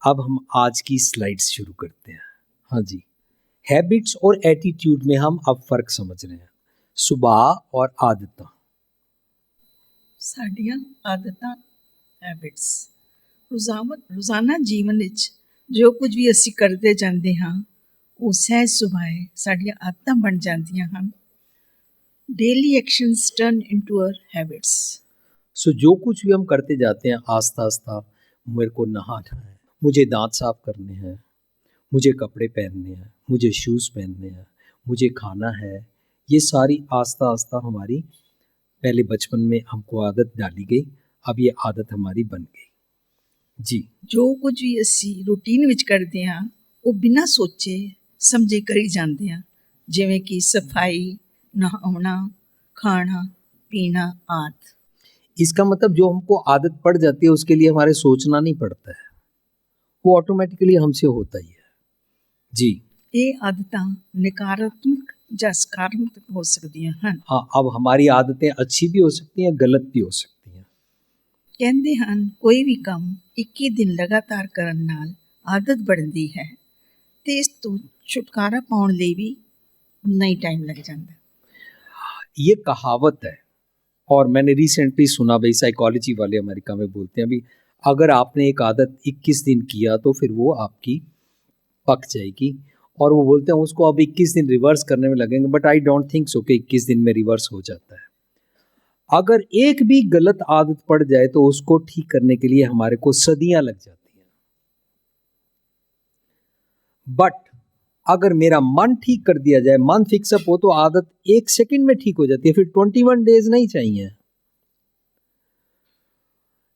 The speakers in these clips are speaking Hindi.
अब हम आज की स्लाइड्स शुरू करते हैं। हाँ जी, हैबिट्स और एटीट्यूड में हम अब फर्क समझ रहे हैं। सुभाव और आदਤਾਂ। ਸਾਡੀਆਂ ਆਦਤਾਂ ਹੈਬਿਟਸ ਰੋਜ਼ਾਨਾ ਜੀਵਨ ਵਿੱਚ ਜੋ ਕੁਝ ਵੀ ਅਸੀਂ ਕਰਦੇ ਜਾਂਦੇ ਹਾਂ ਉਹ ਸਹਿਜ ਸੁਭਾਏ ਸਾਡੀਆਂ ਆਦਤਾਂ ਬਣ ਜਾਂਦੀਆਂ ਹਨ। Daily actions turn into our habits. So जो कुछ भी हम करते जाते हैं आस्ता आस्ता, मेरे को नहाना है, मुझे दांत साफ करने हैं, मुझे कपड़े पहनने हैं, मुझे शूज़ पहनने हैं, मुझे खाना है, ये सारी आस्ता आस्ता हमारी पहले बचपन में हमको आदत डाली गई, अब ये आदत हमारी बन गई जी। ਜੋ ਕੁਝ ਵੀ ਅਸੀਂ ਰੂਟੀਨ ਵਿੱਚ ਕਰਦੇ ਹਾਂ ਉਹ ਬਿਨਾਂ ਸੋਚੇ ਸਮਝੇ ਕਰੀ ਜਾਂਦੇ ਹਾਂ, ਜਿਵੇਂ ਕਿ ਸਫਾਈ, ਨਹਾਉਣਾ, ਖਾਣਾ पीना आदि। इसका मतलब जो हमको आदत पड़ जाती है उसके लिए हमारे सोचना नहीं पड़ता है, वो ऑटोमेटिकली हमसे होता ही है जी। ਇਹ ਆਦਤਾਂ ਨਕਾਰਾਤਮਕ ਜਾਂ ਸਕਾਰਾਤਮਕ ਹੋ ਸਕਦੀਆਂ ਹਨ। हाँ, अब हमारी आदतें अच्छी भी हो सकती हैं, गलत भी हो सकती हैं। ਕਹਿੰਦੇ ਹਨ ਕੋਈ ਵੀ ਕੰਮ 21 ਦਿਨ ਲਗਾਤਾਰ ਕਰਨ ਨਾਲ ਆਦਤ ਬਣਦੀ ਹੈ ਤੇ ਇਸ ਤੋਂ ਛੁਟਕਾਰਾ ਪਾਉਣ ਲਈ ਵੀ ਉਨਾ ਹੀ ਟਾਈਮ ਲੱਗ ਜਾਂਦਾ। ये कहावत है और मैंने रिसेंटली सुना, भाई साइकोलॉजी वाले अमेरिका में बोलते हैं, अभी अगर आपने एक आदत 21 दिन किया तो फिर वो आपकी पक जाएगी, और वो बोलते हैं उसको अब 21 दिन रिवर्स करने में लगेंगे, but I don't think so कि 21 दिन में रिवर्स हो जाता है। अगर एक भी गलत आदत पड़ जाए तो उसको ठीक करने के लिए हमारे को सदियां लग जाती हैं, बट अगर मेरा मन ठीक कर दिया जाए, मन फिक्सअप हो, तो आदत 1 सेकंड में ठीक हो जाती है, फिर 21 डेज नहीं चाहिए।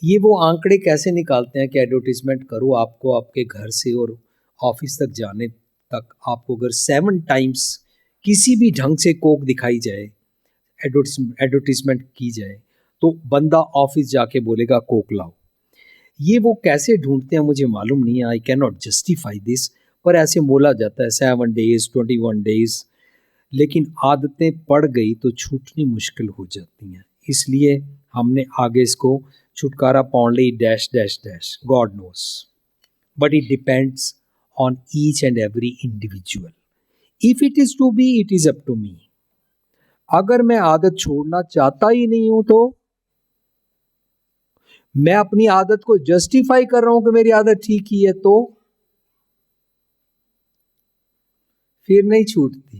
ये वो आंकड़े कैसे निकालते हैं कि एडवर्टीजमेंट करो, आपको आपके घर से और ऑफिस तक जाने तक आपको अगर 7 टाइम्स किसी भी ढंग से कोक दिखाई जाए, एडवर्टीजमेंट की जाए, तो बंदा ऑफिस जाके बोलेगा कोक लाओ। ये वो कैसे ढूंढते हैं मुझे मालूम नहीं है, I can not justify this, पर ऐसे बोला जाता है 7 डेज 21 डेज। लेकिन आदतें पड़ गई तो छूटनी मुश्किल हो जाती हैं, इसलिए हमने आगे इसको छुटकारा पाने ਲਈ dash dash dash God knows, but it depends on each and every individual. If it is to be, it is up to me. अगर मैं आदत छोड़ना चाहता ही नहीं हूं तो मैं अपनी आदत को जस्टिफाई कर रहा हूं कि मेरी आदत ठीक ही है, तो फिर नहीं छूटती,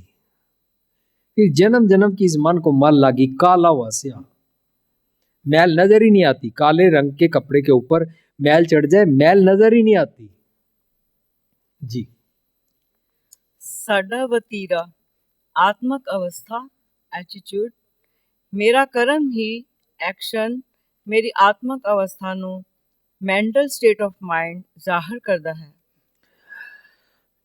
फिर जन्म जन्म की इस मन को मल लागी काला वासिया, मैल नजर ही नहीं आती। काले रंग के कपड़े के ऊपर मैल चढ़ जाए, मैल नजर ही नहीं आती जी। ਸਾਡਾ ਵਤੀਰਾ ਆਤਮਕ ਅਵਸਥਾ ਐਟੀਟਿਊਡ। ਮੇਰਾ ਕਰਮ ਹੀ ਐਕਸ਼ਨ ਮੇਰੀ ਆਤਮਕ ਅਵਸਥਾ ਨੂੰ ਮੈਂਟਲ ਸਟੇਟ ਆਫ ਮਾइंड ਜ਼ਾਹਿਰ करता है।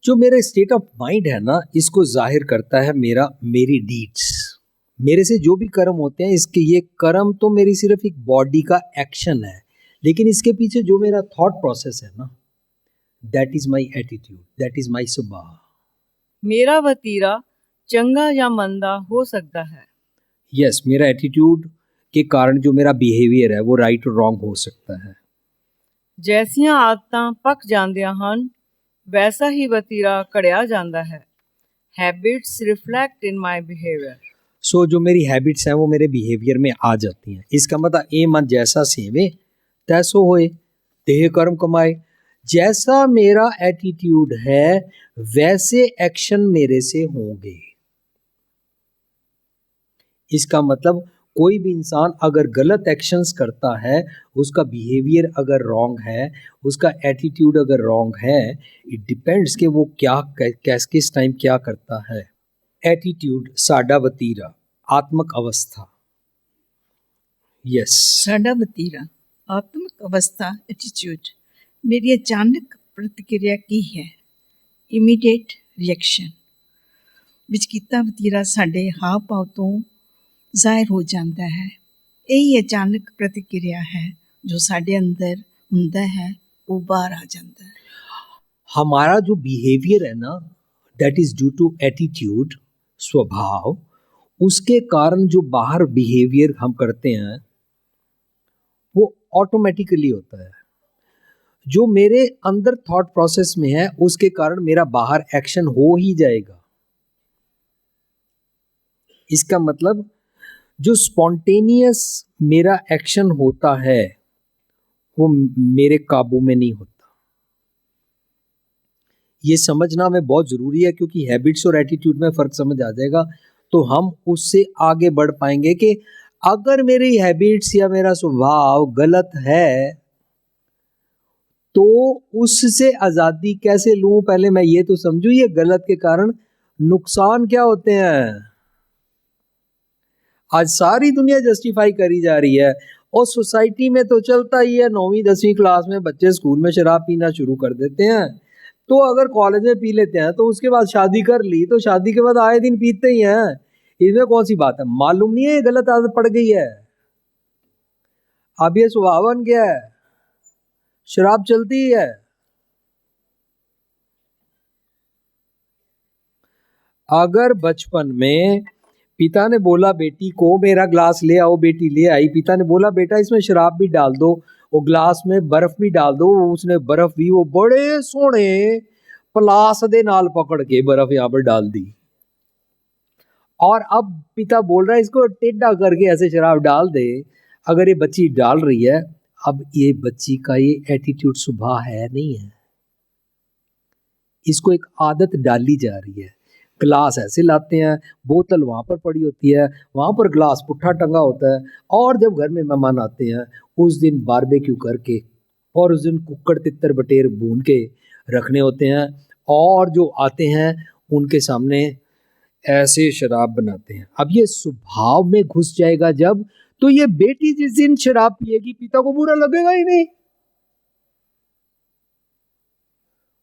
जो मेरा स्टेट ऑफ माइंड है ना, इसको जाहिर करता है मेरी डीड्स। मेरे से जो भी कर्म होते हैं, इसके ये कर्म तो मेरी सिर्फ एक बॉडी का एक्शन है, लेकिन इसके पीछे जो मेरा थॉट प्रोसेस है ना, that is my attitude, that is my स्वभाव। मेरा वतीरा चंगा या मंदा हो सकता है। यस, मेरा एटीट्यूड के कारण जो मेरा बिहेवियर है वो राइट और रॉन्ग हो सकता है। जैसियां आदतां पक जांदियां हन वैसा ही वतीरा कड़िया जाता है। Habits reflect in my behaviour. So जो मेरी हैबिट्स हैं वो मेरे बिहेवियर में आ जाती हैं। इसका मतलब ए मन जैसा सेवे तैसो होए, देह कर्म कमाए। जैसा मेरा एटीट्यूड है वैसे एक्शन मेरे से होंगे। इसका मतलब कोई भी इंसान अगर गलत एक्शंस करता है, उसका बिहेवियर अगर रॉन्ग है, उसका एटीट्यूड अगर रॉन्ग है, इट डिपेंड्स कि वो क्या किस टाइम क्या करता है। एटीट्यूड साडा वतीरा आत्मक अवस्था। यस, ਸਾਡਾ ਵਤੀਰਾ ਆਤਮਿਕ ਅਵਸਥਾ ਐਟੀਟਿਊਡ ਮੇਰੀ ਅਚਾਨਕ ਪ੍ਰਤੀਕਿਰਿਆ ਕੀ ਹੈ? ਇਮੀਡੀਏਟ ਰਿਐਕਸ਼ਨ ਵਿੱਚ ਕੀਤਾ ਵਤੀਰਾ ਸਾਡੇ ਹਾਵ ਭਾਵ ਤੋਂ ਜ਼ਾਹਿਰ ਹੋ ਜਾਂਦਾ ਹੈ। ਇਹ ਅਚਾਨਕ ਪ੍ਰਤੀਕਿਰਿਆ ਹੈ ਜੋ ਸਾਡੇ ਅੰਦਰ ਹੁੰਦਾ ਹੈ, ਉਹ ਬਾਹਰ ਆ ਜਾਂਦਾ है। हमारा जो बिहेवियर है ना, that is due to attitude, स्वभाव। उसके कारण जो बाहर बिहेवियर हम करते हैं वो ऑटोमेटिकली होता है। जो मेरे अंदर थॉट प्रोसेस में है उसके कारण मेरा बाहर एक्शन हो ही जाएगा। इसका मतलब जो स्पॉन्टेनियस मेरा एक्शन होता है वो मेरे काबू में नहीं होता। ये समझना हमें बहुत ज़रूरी है, क्योंकि हैबिट्स और एटीट्यूड में फ़र्क समझ आ जाएगा तो हम उससे आगे बढ़ पाएंगे कि अगर मेरी हैबिट्स या मेरा स्वभाव गलत है तो उससे आज़ादी कैसे लूं। पहले मैं ये तो समझूं ये गलत के कारण नुकसान क्या होते हैं। आज सारी दुनिया जस्टिफाई करी जा रही है और सोसाइटी में तो चलता ही है। 9वीं 10वीं क्लास में बच्चे स्कूल में शराब पीना शुरू कर देते हैं, तो अगर कॉलेज में पी लेते हैं तो उसके बाद शादी कर ली तो शादी के बाद आए दिन पीते ही हैं। इसमें कौन सी बात है। मालूम नहीं है ये गलत आदत पड़ गई है, अब ये स्वभाव बन गया है, शराब चलती ही है। अगर बचपन में पिता ने बोला बेटी को मेरा ग्लास ले आओ, बेटी ले आई, पिता ने बोला बेटा इसमें शराब भी डाल दो, वो ग्लास में बर्फ भी डाल दो, उसने बर्फ भी वो बड़े सोने पलास दे नाल पकड़ के बर्फ यहाँ पर डाल दी, और अब पिता बोल रहा है इसको टेढ़ा करके ऐसे शराब डाल दे। अगर ये बच्ची डाल रही है, अब ये बच्ची का ये एटीट्यूड स्वभाव है नहीं है, इसको एक आदत डाली जा रही है। ग्लास ऐसे लाते हैं, बोतल वहाँ पर पड़ी होती है, वहाँ पर ग्लास पुट्ठा टंगा होता है, और जब घर में मेहमान आते हैं उस दिन बारबेक्यू करके और उस दिन कुक्कड़ तितर बटेर भून के रखने होते हैं, और जो आते हैं उनके सामने ऐसे शराब बनाते हैं। अब ये स्वभाव में घुस जाएगा जब, तो ये बेटी जिस दिन शराब पिएगी पिता को बुरा लगेगा ही नहीं,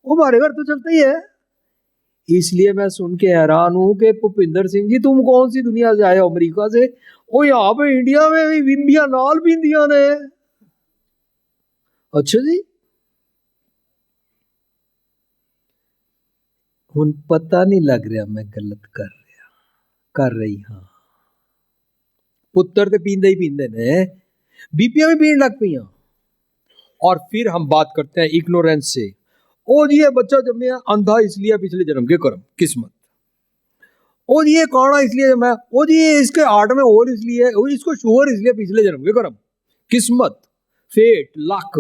हमारे घर तो चलता ही है। इसलिए मैं सुन के हैरान हूं कि भूपिंदर सिंह जी तुम कौन सी दुनिया से आए हो, अमेरिका से? ओ यहाँ पे इंडिया में भी बिंबिया नाल बिंदिया ने। अच्छा जी, हुन पता नहीं लग रहा मैं गलत कर रही। हाँ, पुत्र ते पींदे ही पींदे ने, बीपियां भी पीन लग पई। और फिर हम बात करते हैं इग्नोरेंस से। ओ जी ये बच्चा जन्मे अंधा इसलिए पिछले जन्म के कर्म किस्मत। ओ जी ये काना इसलिए जन्मा, ओ जी ये इसके हार्ट में होल इसलिए, और इसको शुगर इसलिए पिछले जन्म के कर्म किस्मत फेट लक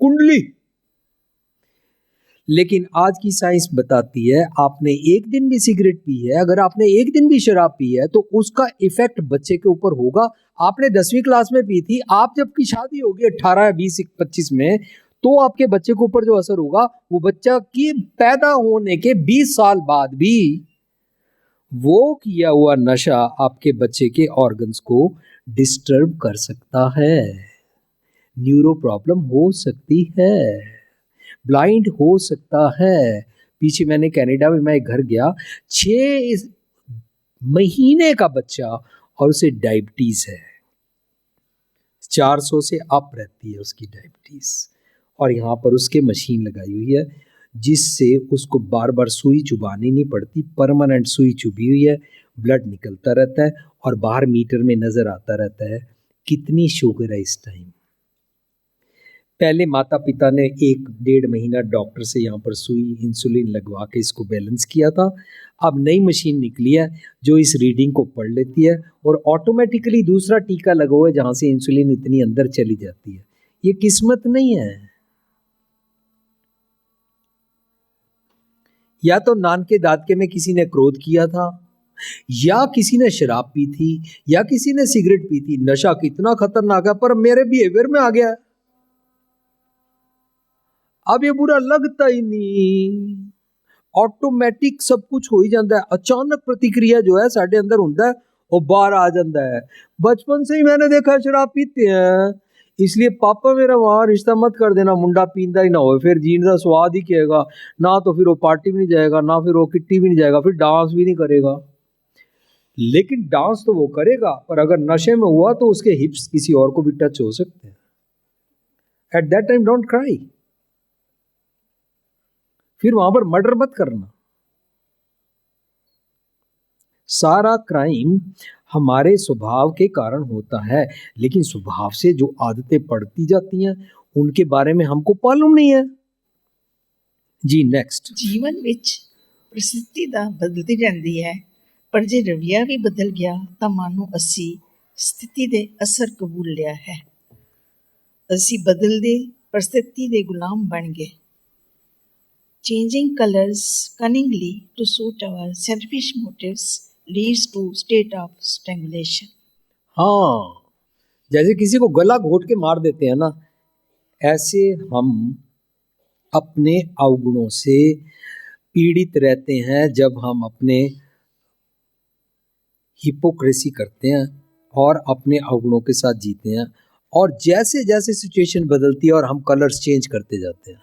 कुंडली। लेकिन आज की साइंस बताती है आपने एक दिन भी सिगरेट पी है, अगर आपने एक दिन भी शराब पी है तो उसका इफेक्ट बच्चे के ऊपर होगा। आपने 10वीं क्लास में पी थी, आप जबकि शादी होगी 18 20 25 में, तो आपके बच्चे के ऊपर जो असर होगा वो बच्चा की पैदा होने के 20 साल बाद भी वो किया हुआ नशा आपके बच्चे के ऑर्गन्स को डिस्टर्ब कर सकता है, न्यूरो प्रॉब्लम हो सकती है, ब्लाइंड हो सकता है। पीछे मैंने कनाडा में मैं एक घर गया, 6 महीने का बच्चा और उसे डायबिटीज है, 400 से अप रहती है उसकी डायबिटीज, और यहाँ पर उसके मशीन लगाई हुई है जिससे उसको बार बार सुई चुभानी नहीं पड़ती, परमानेंट सुई चुभी हुई है, ब्लड निकलता रहता है और बाहर मीटर में नज़र आता रहता है कितनी शुगर है इस टाइम। पहले माता पिता ने 1-1.5 महीना डॉक्टर से यहाँ पर सुई इंसुलिन लगवा के इसको बैलेंस किया था। अब नई मशीन निकली है जो इस रीडिंग को पढ़ लेती है और ऑटोमेटिकली दूसरा टीका लगा हुआ है जहाँ से इंसुलिन इतनी अंदर चली जाती है। ये किस्मत नहीं है। या तो नान के दादके में किसी ने क्रोध किया था, या किसी ने शराब पी थी, या किसी ने सिगरेट पी थी। नशा कितना खतरनाक है, पर मेरे बिहेवियर में आ गया। अब ये बुरा लगता ही नहीं, ऑटोमेटिक सब कुछ हो ही जाता है। अचानक प्रतिक्रिया जो है साढ़े अंदर होता है वो बाहर आ जाता है। बचपन से ही मैंने देखा शराब पीते हैं, इसलिए पापा मेरा वहां रिश्ता मत कर देना, मुंडा पींदा ही ना हो, फिर जीन का स्वाद ही कहेगा ना, तो फिर वो पार्टी भी नहीं जाएगा ना, फिर वो किट्टी भी नहीं जाएगा, फिर डांस भी नहीं करेगा। लेकिन डांस तो वो करेगा, पर अगर नशे में हुआ तो उसके हिप्स किसी और को भी टच हो सकते हैं। At that time don't cry. फिर वहां पर मर्डर मत करना। सारा क्राइम हमारे स्वभाव के कारण होता है, लेकिन स्वभाव से जो आदतें पड़ती जाती हैं उनके बारे में हमको मालूम नहीं है। जी नेक्स्ट। ਜੀਵਨ ਵਿੱਚ ਪ੍ਰਸਥਿਤੀ ਦਾ ਬਦਲਦੀ ਰਹਿੰਦੀ ਹੈ, ਪਰ ਜੇ ਰਵੱਈਆ ਵੀ ਬਦਲ ਗਿਆ ਤਾਂ ਮਾਨੋ ਅਸੀਂ ਸਥਿਤੀ ਦੇ ਅਸਰ ਕਬੂਲ ਲਿਆ ਹੈ। ਅਸੀਂ ਬਦਲਦੇ ਪ੍ਰਸਥਿਤੀ ਦੇ ਗੁਲਾਮ ਬਣ ਗਏ। Changing colors cunningly to suit our selfish motives leads to state of strangulation. हाँ, जैसे किसी को गला घोट के मार देते हैं ना, ऐसे हम अपने अवगुणों से पीड़ित रहते हैं जब हम अपने हिपोक्रेसी करते हैं और अपने अवगुणों के साथ जीते हैं, और जैसे जैसे सिचुएशन बदलती है और हम कलर्स चेंज करते जाते हैं।